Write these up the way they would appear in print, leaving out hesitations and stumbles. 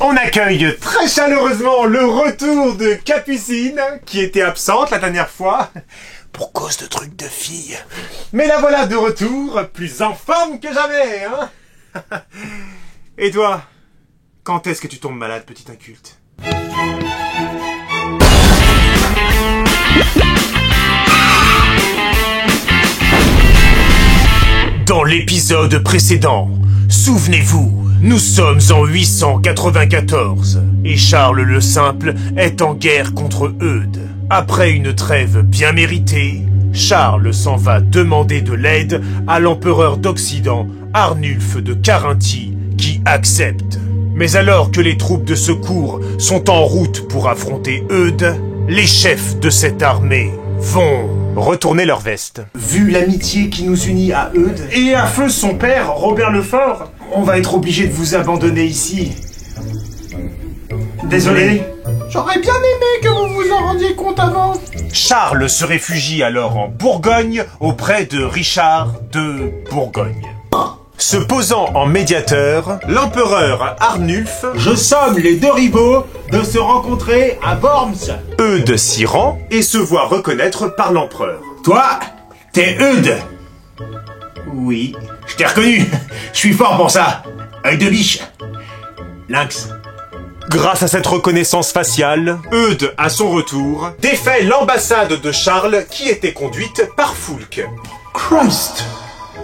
On accueille très chaleureusement le retour de Capucine, qui était absente la dernière fois, pour cause de trucs de filles. Mais la voilà de retour, plus en forme que jamais, hein. Et toi, quand est-ce que tu tombes malade, petit inculte? Dans l'épisode précédent, souvenez-vous, nous sommes en 894 et Charles le Simple est en guerre contre Eudes. Après une trêve bien méritée, Charles s'en va demander de l'aide à l'empereur d'Occident, Arnulfe de Carinthie, qui accepte. Mais alors que les troupes de secours sont en route pour affronter Eudes, les chefs de cette armée vont retourner leur veste. Vu l'amitié qui nous unit à Eudes et à feu son père, Robert le Fort, on va être obligé de vous abandonner ici. Désolé. J'aurais bien aimé que vous vous en rendiez compte avant. Charles se réfugie alors en Bourgogne auprès de Richard de Bourgogne. Se posant en médiateur, l'empereur Arnulfe Je somme les deux rivaux de se rencontrer à Worms. Eudes s'y rend et se voit reconnaître par l'empereur. Toi, t'es Eudes. Oui. Je t'ai reconnu. Je suis fort pour ça. Œil de biche. Lynx. Grâce à cette reconnaissance faciale, Eudes, à son retour, défait l'ambassade de Charles qui était conduite par Foulques. Christ.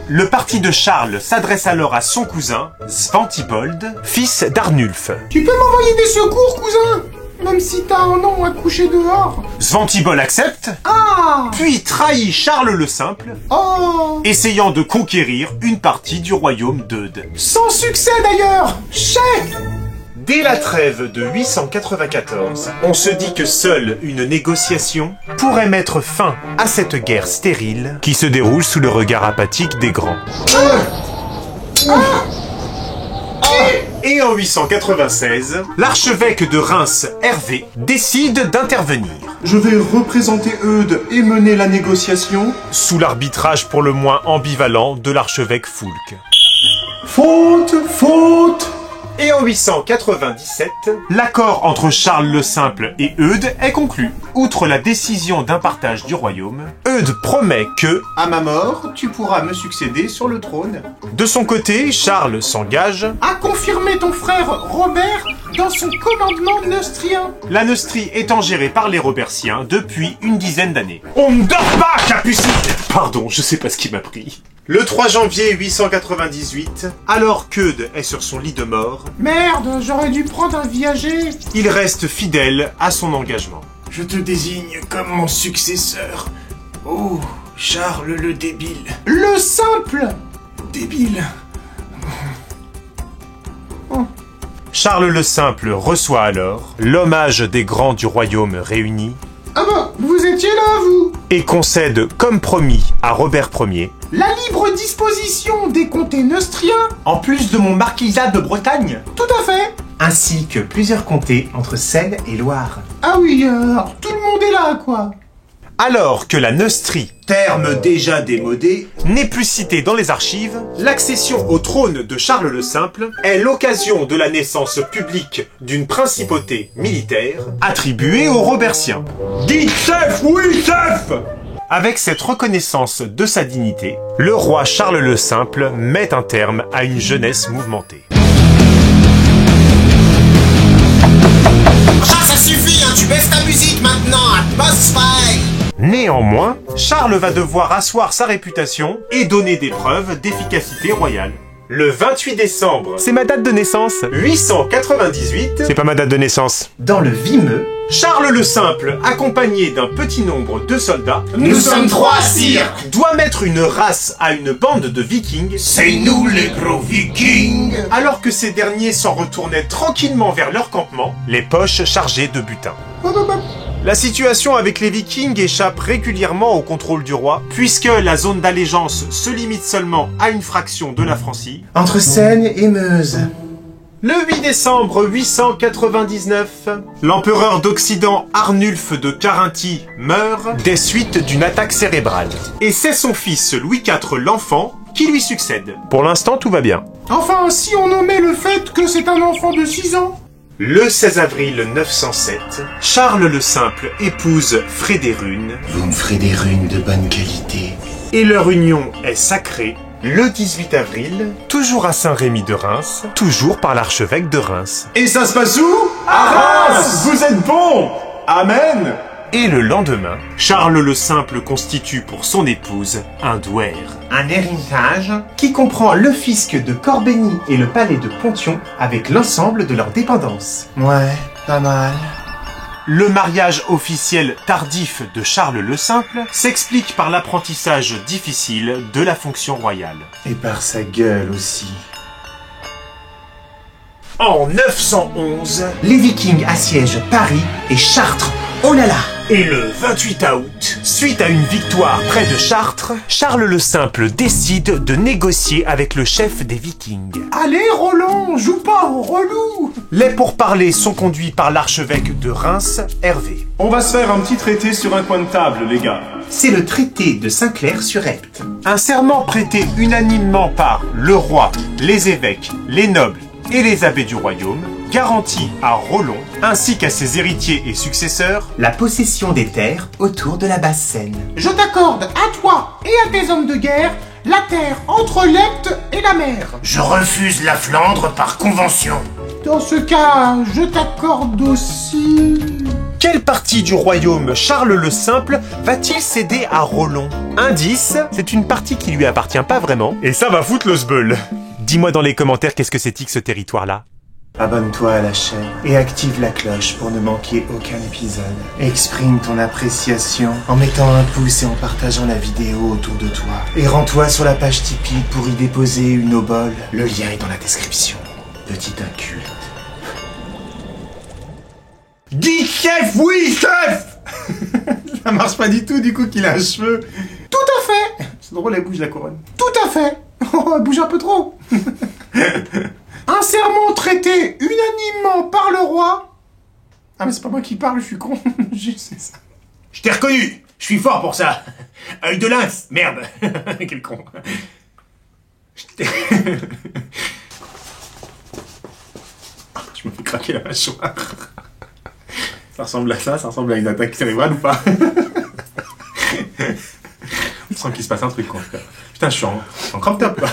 Le parti de Charles s'adresse alors à son cousin, Sventibold, fils d'Arnulfe. Tu peux m'envoyer des secours, cousin? Même si t'as un nom à coucher dehors. Sventibold accepte, Ah. puis trahit Charles le Simple, Oh. essayant de conquérir une partie du royaume d'Eudes. Sans succès d'ailleurs. Chef. Dès la trêve de 894, on se dit que seule une négociation pourrait mettre fin à cette guerre stérile qui se déroule sous le regard apathique des grands. Et en 896, l'archevêque de Reims, Hervé, décide d'intervenir. Je vais représenter Eudes et mener la négociation. Sous l'arbitrage pour le moins ambivalent de l'archevêque Foulques. Faute, faute. Et en 897, l'accord entre Charles le Simple et Eudes est conclu. Outre la décision d'un partage du royaume, Eudes promet que, À ma mort, tu pourras me succéder sur le trône. de son côté, Charles s'engage, A confirmé ton frère Robert dans son commandement neustrien. la Neustrie étant gérée par les Robertiens depuis une dizaine d'années. On ne dort pas, Capucine! Pardon, je sais pas ce qui m'a pris. Le 3 janvier 898, alors qu'Eudes est sur son lit de mort, Merde, j'aurais dû prendre un viager. il reste fidèle à son engagement. Je te désigne comme mon successeur. Oh, Charles le débile. Le simple débile. Charles le Simple reçoit alors l'hommage des grands du royaume réunis Ah bah, vous étiez là, vous. et concède, comme promis à Robert Ier, La libre disposition des comtés neustriens. en plus de mon marquisat de Bretagne, Tout à fait. ainsi que plusieurs comtés entre Seine et Loire. Ah oui, alors, tout le monde est là, quoi. Alors que la Neustrie, Terme déjà démodé. n'est plus citée dans les archives, l'accession au trône de Charles le Simple est l'occasion de la naissance publique d'une principauté militaire attribuée aux Robertiens. Dites chef, oui chef. Avec cette reconnaissance de sa dignité, le roi Charles le Simple met un terme à une jeunesse mouvementée. Ah, ça suffit, hein, tu baisses ta musique maintenant, atmosphère. Néanmoins, Charles va devoir asseoir sa réputation et donner des preuves d'efficacité royale. Le 28 décembre, c'est ma date de naissance, 898, c'est pas ma date de naissance, dans le Vimeux, Charles le Simple, accompagné d'un petit nombre de soldats, Nous sommes trois, sire. doit mettre une race à une bande de vikings, C'est nous les gros vikings. alors que ces derniers s'en retournaient tranquillement vers leur campement, les poches chargées de butin. La situation avec les Vikings échappe régulièrement au contrôle du roi, puisque la zone d'allégeance se limite seulement à une fraction de la Francie, Entre Seine et Meuse. Le 8 décembre 899, l'empereur d'Occident Arnulfe de Carinthie meurt des suites d'une attaque cérébrale. Et c'est son fils Louis IV l'Enfant qui lui succède. Pour l'instant, tout va bien. Enfin, si on omet le fait que c'est un enfant de 6 ans. Le 16 avril 907, Charles le Simple épouse Frédérune. Vous me ferez des runes de bonne qualité. Et leur union est sacrée le 18 avril, toujours à Saint-Rémy de Reims, toujours par l'archevêque de Reims. Et ça se passe où? À Reims! Vous êtes bon! Amen! Et le lendemain, Charles le Simple constitue pour son épouse un douaire. Un héritage qui comprend le fisc de Corbeny et le palais de Pontion avec l'ensemble de leurs dépendances. Ouais, pas mal. Le mariage officiel tardif de Charles le Simple s'explique par l'apprentissage difficile de la fonction royale. Et par sa gueule aussi. En 911, Les Vikings assiègent Paris et Chartres. Oh là là! et le 28 août, suite à une victoire près de Chartres, Charles le Simple décide de négocier avec le chef des Vikings. Allez, Roland, joue pas au relou. Les pourparlers sont conduits par l'archevêque de Reims, Hervé. On va se faire un petit traité sur un coin de table, les gars. C'est le traité de Saint-Clair-sur-Epte. Un serment prêté unanimement par le roi, les évêques, les nobles et les abbés du royaume, garantit à Rollon, ainsi qu'à ses héritiers et successeurs, La possession des terres autour de la Basse-Seine. Je t'accorde à toi et à tes hommes de guerre la terre entre l'Epte et la mer. Je refuse la Flandre par convention. Dans ce cas, je t'accorde aussi... quelle partie du royaume Charles le Simple va-t-il céder à Rollon? Indice, c'est une partie qui lui appartient pas vraiment, et ça va foutre le sbeul. Dis-moi dans les commentaires qu'est-ce que c'est que ce territoire-là. Abonne-toi à la chaîne et active la cloche pour ne manquer aucun épisode. Exprime ton appréciation en mettant un pouce et en partageant la vidéo autour de toi. Et rends-toi sur la page Tipeee pour y déposer une obole. Le lien est dans la description. Petit inculte. Dis chef, oui chef. Ça marche pas du tout du coup qu'il a un cheveu. Tout à fait. C'est drôle, elle bouge la couronne. Tout à fait. Oh, elle bouge un peu trop. Un serment traité unanimement par le roi. Ah mais c'est pas moi qui parle, je suis con. Je sais ça. Je t'ai reconnu. Je suis fort pour ça. Œil de lynx. Merde. Quel con. Je me fais craquer la mâchoire. Ça ressemble à ça ressemble à une attaque cérébrale ou pas? Je sens qu'il se passe un truc, quoi. Putain, je suis en crop top, quoi.